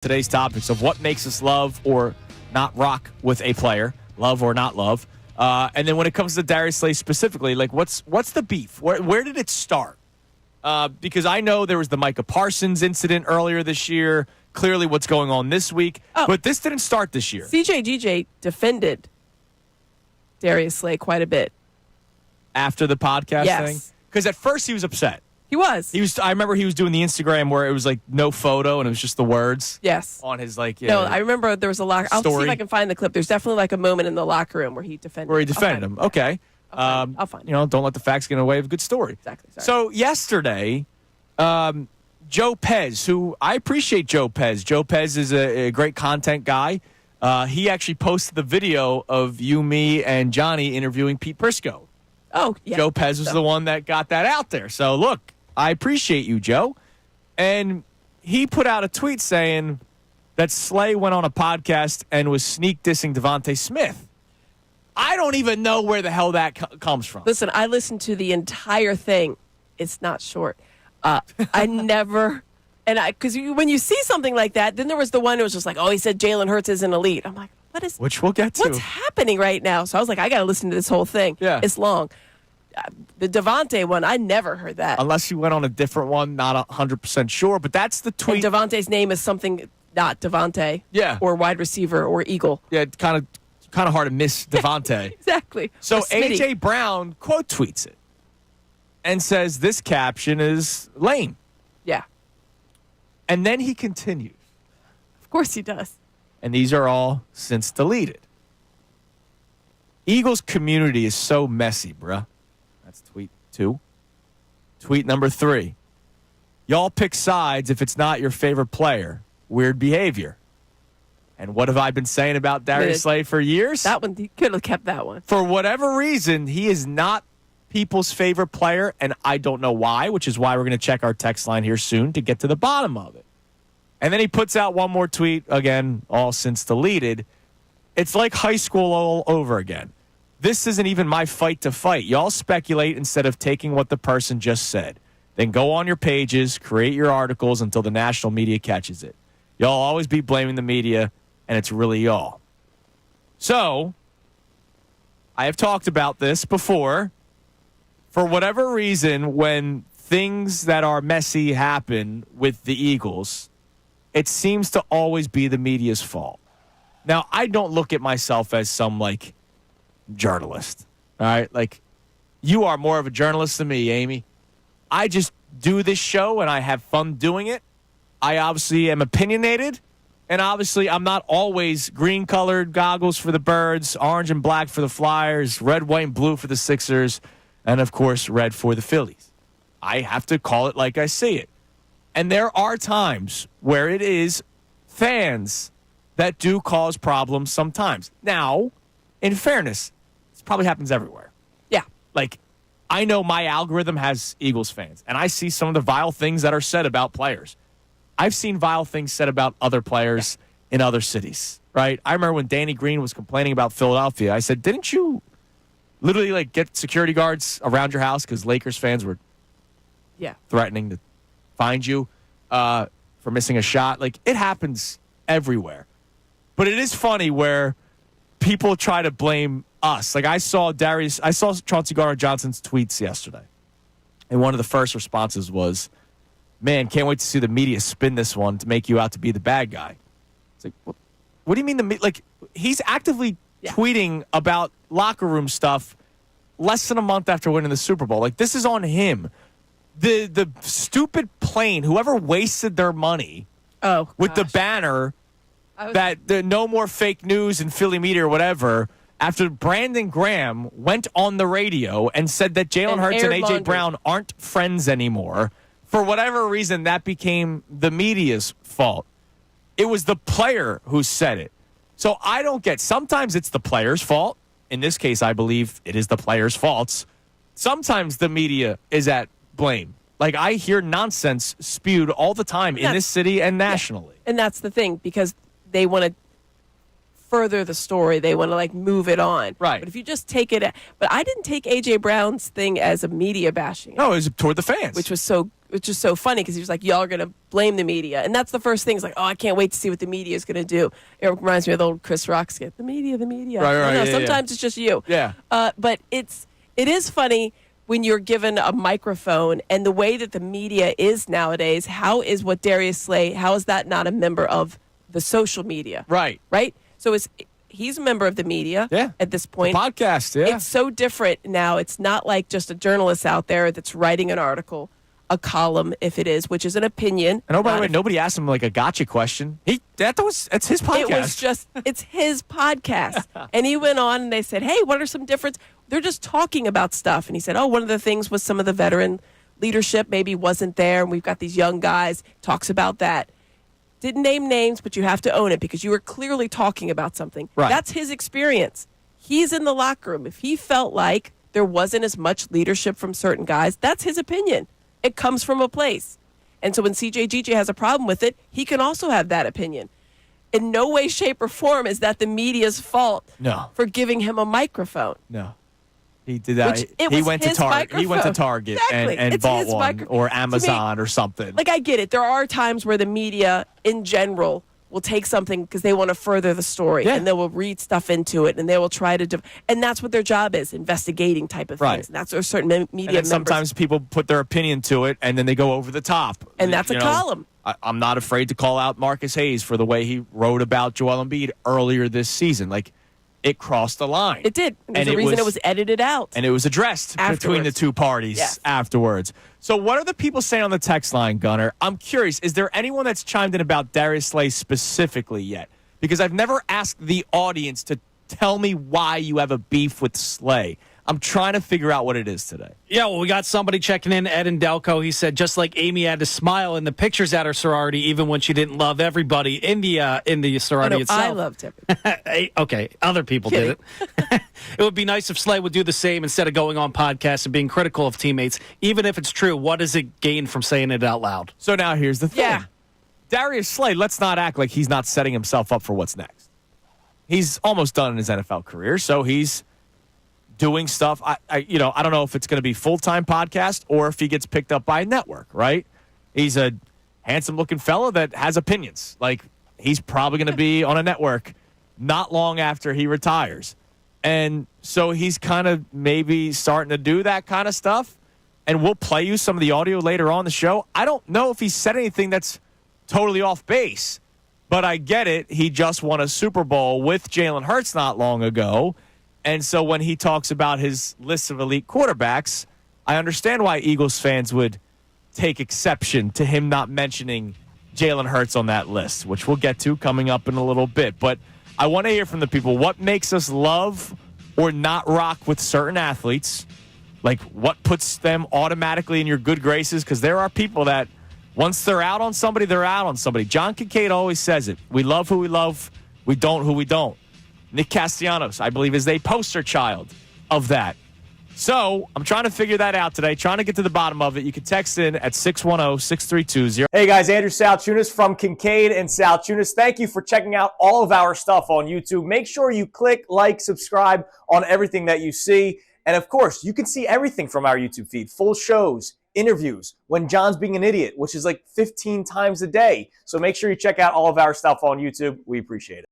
today's topics of what makes us love or not rock with a player, love or not love. And then when it comes to Darius Slay specifically, like what's the beef? Where did it start? Because I know there was the Micah Parsons incident earlier this year, clearly what's going on this week, but this didn't start this year. CJ defended Darius Slay quite a bit. After the podcast thing? Yes. Because at first he was upset. He was. I remember he was doing the Instagram where it was like no photo and it was just the words. Yes. On his like. No, I remember there was a locker. I'll see story. if I can find the clip. There's definitely like a moment in the locker room where he defended. him. Okay. I'll find it. Don't let the facts get in the way of a good story. Exactly. Sorry. So yesterday, Joe Pez, who I appreciate Joe Pez. Joe Pez is a great content guy. He actually posted the video of you, me, and Johnny interviewing Pete Prisco. Oh, yeah. Joe Pez was the one that got that out there. So look, I appreciate you, Joe. And he put out a tweet saying that Slay went on a podcast and was sneak dissing Devontae Smith. I don't even know where the hell that comes from. Listen, I listened to the entire thing. It's not short. I never, because when you see something like that, then there was the one that was just like, oh, he said Jalen Hurts isn't elite. I'm like, which we'll get to. What's happening right now? So I was like, I got to listen to this whole thing. Yeah. It's long. The Devontae one, I never heard that. Unless you went on a different one, not 100% sure. But that's the tweet. And Devontae's name is something not Devontae. Yeah. Or wide receiver or Eagle. Yeah, kind of hard to miss Devontae. Exactly. So A.J. Brown quote tweets it and says this caption is lame. Yeah. And then he continues. Of course he does. And these are all since deleted. Eagles community is so messy, bruh. That's tweet 2. Tweet number 3. Y'all pick sides if it's not your favorite player. Weird behavior. And what have I been saying about Darius Slay for years? That one, he could have kept that one. For whatever reason, he is not people's favorite player, and I don't know why, which is why we're going to check our text line here soon to get to the bottom of it. And then he puts out one more tweet, again, all since deleted. It's like high school all over again. This isn't even my fight to fight. Y'all speculate instead of taking what the person just said. Then go on your pages, create your articles until the national media catches it. Y'all always be blaming the media, and it's really y'all. So, I have talked about this before. For whatever reason, when things that are messy happen with the Eagles, it seems to always be the media's fault. Now, I don't look at myself as some, journalist. All right? You are more of a journalist than me, Amy. I just do this show, and I have fun doing it. I obviously am opinionated, and obviously I'm not always green-colored goggles for the Birds, orange and black for the Flyers, red, white, and blue for the Sixers, and, of course, red for the Phillies. I have to call it like I see it. And there are times where it is fans that do cause problems sometimes. Now, in fairness, this probably happens everywhere. Yeah. I know my algorithm has Eagles fans, and I see some of the vile things that are said about players. I've seen vile things said about other players in other cities, right? I remember when Danny Green was complaining about Philadelphia. I said, didn't you literally get security guards around your house because Lakers fans were threatening to find you for missing a shot? It happens everywhere. But it is funny where people try to blame us. I saw Chauncey Gardner-Johnson's tweets yesterday. And one of the first responses was, man, can't wait to see the media spin this one to make you out to be the bad guy. It's what do you mean he's actively tweeting about locker room stuff less than a month after winning the Super Bowl. This is on him. The stupid plane, whoever wasted their money with the banner that no more fake news in Philly media or whatever, after Brandon Graham went on the radio and said that Jalen Hurts and A.J. Brown aren't friends anymore, for whatever reason, that became the media's fault. It was the player who said it. So I don't get, sometimes it's the player's fault. In this case, I believe it is the player's faults. Sometimes the media is at blame. I hear nonsense spewed all the time in this city and nationally. And that's the thing, because they want to further the story. They want to move it on. Right. But if you just take it, but I didn't take A.J. Brown's thing as a media bashing. No, it was toward the fans. Which was so which is so funny because he was like, y'all are going to blame the media. And that's the first thing. It's like, oh, I can't wait to see what the media is going to do. It reminds me of the old Chris Rock skit, the media. Right, sometimes it's just you. Yeah. But it is funny when you're given a microphone and the way that the media is nowadays. How is what Darius Slay, how is that not a member of the social media? Right. Right? So he's a member of the media at this point. Podcast, yeah. It's so different now. It's not like just a journalist out there that's writing an article, a column, if it is, which is an opinion. And by the way, nobody asked him like a gotcha question. It's his podcast. It's his podcast. And he went on and they said, hey, what are some differences? They're just talking about stuff. And he said, one of the things was some of the veteran leadership maybe wasn't there. And we've got these young guys. Talks about that. Didn't name names, but you have to own it because you were clearly talking about something. Right. That's his experience. He's in the locker room. If he felt like there wasn't as much leadership from certain guys, that's his opinion. It comes from a place. And so when CJGJ has a problem with it, he can also have that opinion. In no way, shape, or form is that the media's fault for giving him a microphone. No. He did that. He went to Target. He went to Target and bought one or Amazon or something. Like, I get it. There are times where the media in general will take something because they want to further the story and they will read stuff into it and they will try to and that's what their job is, investigating type of things. And that's where certain media members. Sometimes people put their opinion to it and then they go over the top. And that's a column. I'm not afraid to call out Marcus Hayes for the way he wrote about Joel Embiid earlier this season. Like, it crossed the line. It did. There's a reason it was edited out. And it was addressed between the two parties afterwards. So what are the people saying on the text line, Gunner? I'm curious. Is there anyone that's chimed in about Darius Slay specifically yet? Because I've never asked the audience to tell me why you have a beef with Slay. I'm trying to figure out what it is today. Yeah, well, we got somebody checking in, Ed and Delco. He said, just like Amy had to smile in the pictures at her sorority, even when she didn't love everybody in the sorority itself. I loved everybody. Okay, other people did it. It would be nice if Slay would do the same instead of going on podcasts and being critical of teammates. Even if it's true, what does it gain from saying it out loud? So now here's the thing. Yeah. Darius Slay, let's not act like he's not setting himself up for what's next. He's almost done in his NFL career, so he's doing stuff. I don't know if it's going to be full-time podcast or if he gets picked up by a network, right? He's a handsome-looking fella that has opinions. Like, he's probably going to be on a network not long after he retires. And so he's kind of maybe starting to do that kind of stuff. And we'll play you some of the audio later on the show. I don't know if he said anything that's totally off base, but I get it. He just won a Super Bowl with Jalen Hurts not long ago. And so when he talks about his list of elite quarterbacks, I understand why Eagles fans would take exception to him not mentioning Jalen Hurts on that list, which we'll get to coming up in a little bit. But I want to hear from the people. What makes us love or not rock with certain athletes? Like, what puts them automatically in your good graces? Because there are people that once they're out on somebody, they're out on somebody. John Kincade always says it. We love who we love. We don't who we don't. Nick Castellanos, I believe, is a poster child of that. So I'm trying to figure that out today, trying to get to the bottom of it. You can text in at 610-632-0. Hey, guys, Andrew Salciunas from Kincade and Salciunas. Thank you for checking out all of our stuff on YouTube. Make sure you click, like, subscribe on everything that you see. And, of course, you can see everything from our YouTube feed, full shows, interviews, when John's being an idiot, which is like 15 times a day. So make sure you check out all of our stuff on YouTube. We appreciate it.